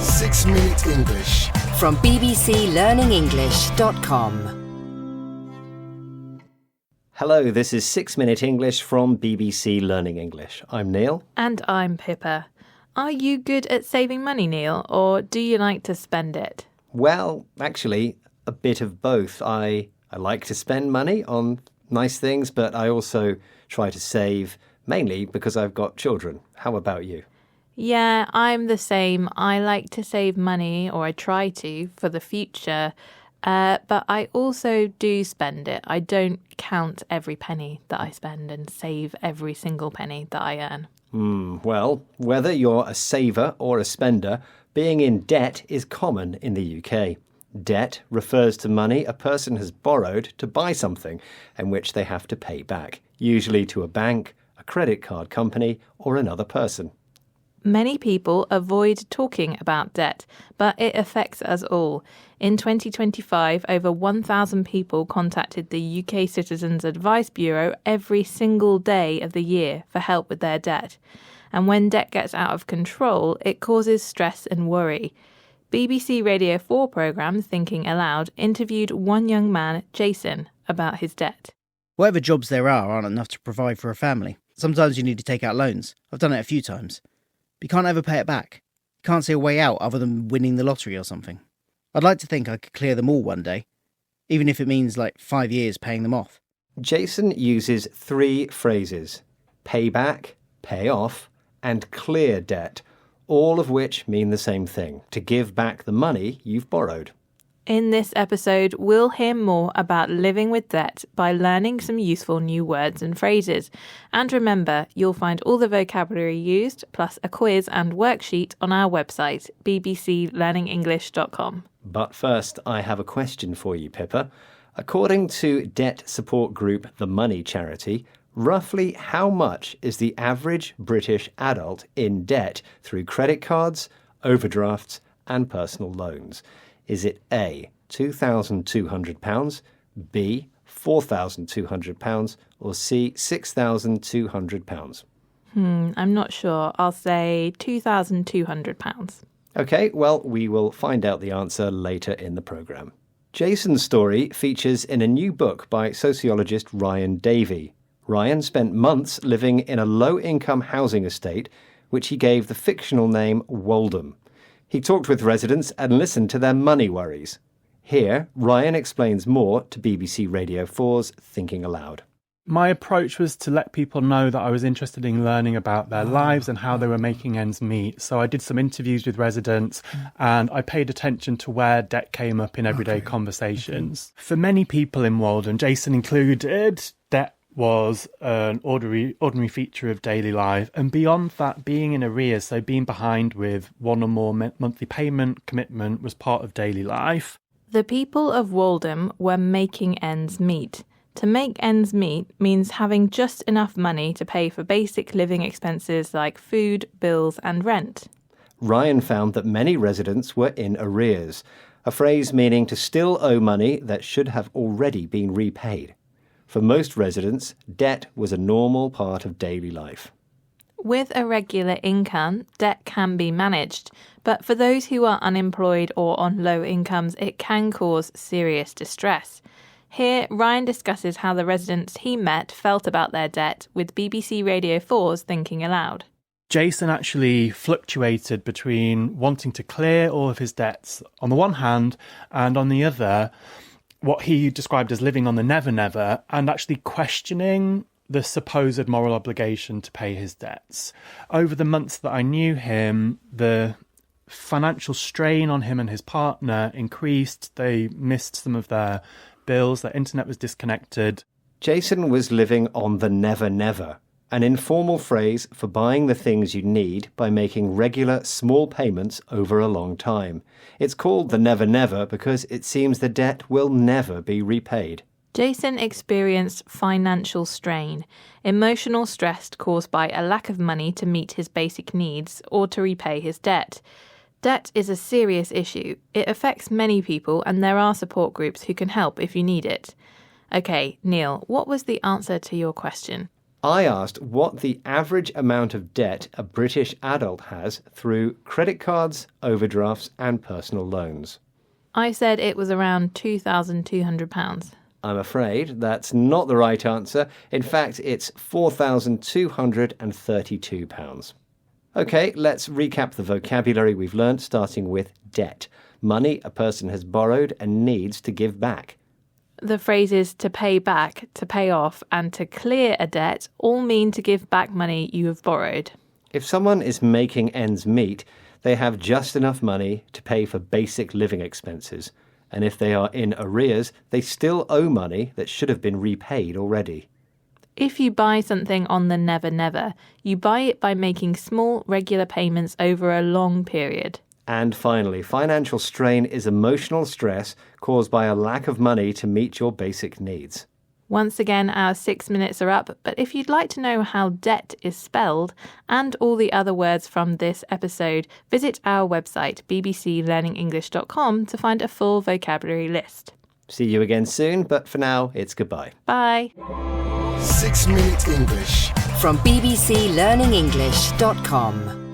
6-Minute English from bbclearningenglish.com. Hello, this is 6-Minute English from BBC Learning English. I'm Neil. And I'm Pippa. Are you good at saving money, Neil, or do you like to spend it? Well, actually, a bit of both. I like to spend money on nice things, but I also try to save, mainly because I've got children. How about you? Yeah, I'm the same. I like to save money, or I try to, for the future. But I also do spend it. I don't count every penny that I spend and save every single penny that I earn. Well, whether you're a saver or a spender, being in debt is common in the UK. Debt refers to money a person has borrowed to buy something and which they have to pay back, usually to a bank, a credit card company, or another person. Many people avoid talking about debt, but it affects us all. In 2025, over 1,000 people contacted the UK Citizens Advice Bureau every single day of the year for help with their debt. And when debt gets out of control, it causes stress and worry. BBC Radio 4 programme Thinking Aloud interviewed one young man, Jason, about his debt. Whatever jobs there aren't enough to provide for a family. Sometimes you need to take out loans. I've done it a few times. But you can't ever pay it back. You can't see a way out other than winning the lottery or something. I'd like to think I could clear them all one day, even if it means 5 years paying them off. Jason uses 3 phrases: pay back, pay off, and clear debt, all of which mean the same thing: to give back the money you've borrowed. In this episode, we'll hear more about living with debt by learning some useful new words and phrases. And remember, you'll find all the vocabulary used, plus a quiz and worksheet on our website, bbclearningenglish.com. But first, I have a question for you, Pippa. According to debt support group The Money Charity, roughly how much is the average British adult in debt through credit cards, overdrafts, and personal loans? Is it A, £2,200, B, £4,200, or C, £6,200? I'm not sure. I'll say £2,200. OK, well, we will find out the answer later in the programme. Jason's story features in a new book by sociologist Ryan Davey. Ryan spent months living in a low-income housing estate, which he gave the fictional name Woldham. He talked with residents and listened to their money worries. Here, Ryan explains more to BBC Radio 4's Thinking Aloud. My approach was to let people know that I was interested in learning about their lives and how they were making ends meet. So I did some interviews with residents and I paid attention to where debt came up in everyday conversations. For many people in Woldham, Jason included, debt was an ordinary feature of daily life, and beyond that, being in arrears, so being behind with one or more monthly payment commitment, was part of daily life. The people of Woldham were making ends meet. To make ends meet means having just enough money to pay for basic living expenses like food, bills and rent. Ryan found that many residents were in arrears, a phrase meaning to still owe money that should have already been repaid. For most residents, debt was a normal part of daily life. With a regular income, debt can be managed, but for those who are unemployed or on low incomes, it can cause serious distress. Here, Ryan discusses how the residents he met felt about their debt with BBC Radio 4's Thinking Aloud. Jason actually fluctuated between wanting to clear all of his debts on the one hand, and on the other, what he described as living on the never-never and actually questioning the supposed moral obligation to pay his debts. Over the months that I knew him, the financial strain on him and his partner increased. They missed some of their bills, their internet was disconnected. Jason was living on the never-never, an informal phrase for buying the things you need by making regular small payments over a long time. It's called the never-never because it seems the debt will never be repaid. Jason experienced financial strain, emotional stress caused by a lack of money to meet his basic needs or to repay his debt. Debt is a serious issue. It affects many people and there are support groups who can help if you need it. OK, Neil, what was the answer to your question? I asked what the average amount of debt a British adult has through credit cards, overdrafts, and personal loans. I said it was around £2,200. I'm afraid that's not the right answer. In fact, it's £4,232. OK, let's recap the vocabulary we've learnt, starting with debt. Money a person has borrowed and needs to give back. The phrases to pay back, to pay off, and to clear a debt all mean to give back money you have borrowed. If someone is making ends meet, they have just enough money to pay for basic living expenses. And if they are in arrears, they still owe money that should have been repaid already. If you buy something on the Never Never, you buy it by making small, regular payments over a long period. And finally, financial strain is emotional stress caused by a lack of money to meet your basic needs. Once again, our 6 minutes are up, but if you'd like to know how debt is spelled and all the other words from this episode, visit our website, bbclearningenglish.com, to find a full vocabulary list. See you again soon, but for now, it's goodbye. Bye. 6 Minute English. From bbclearningenglish.com.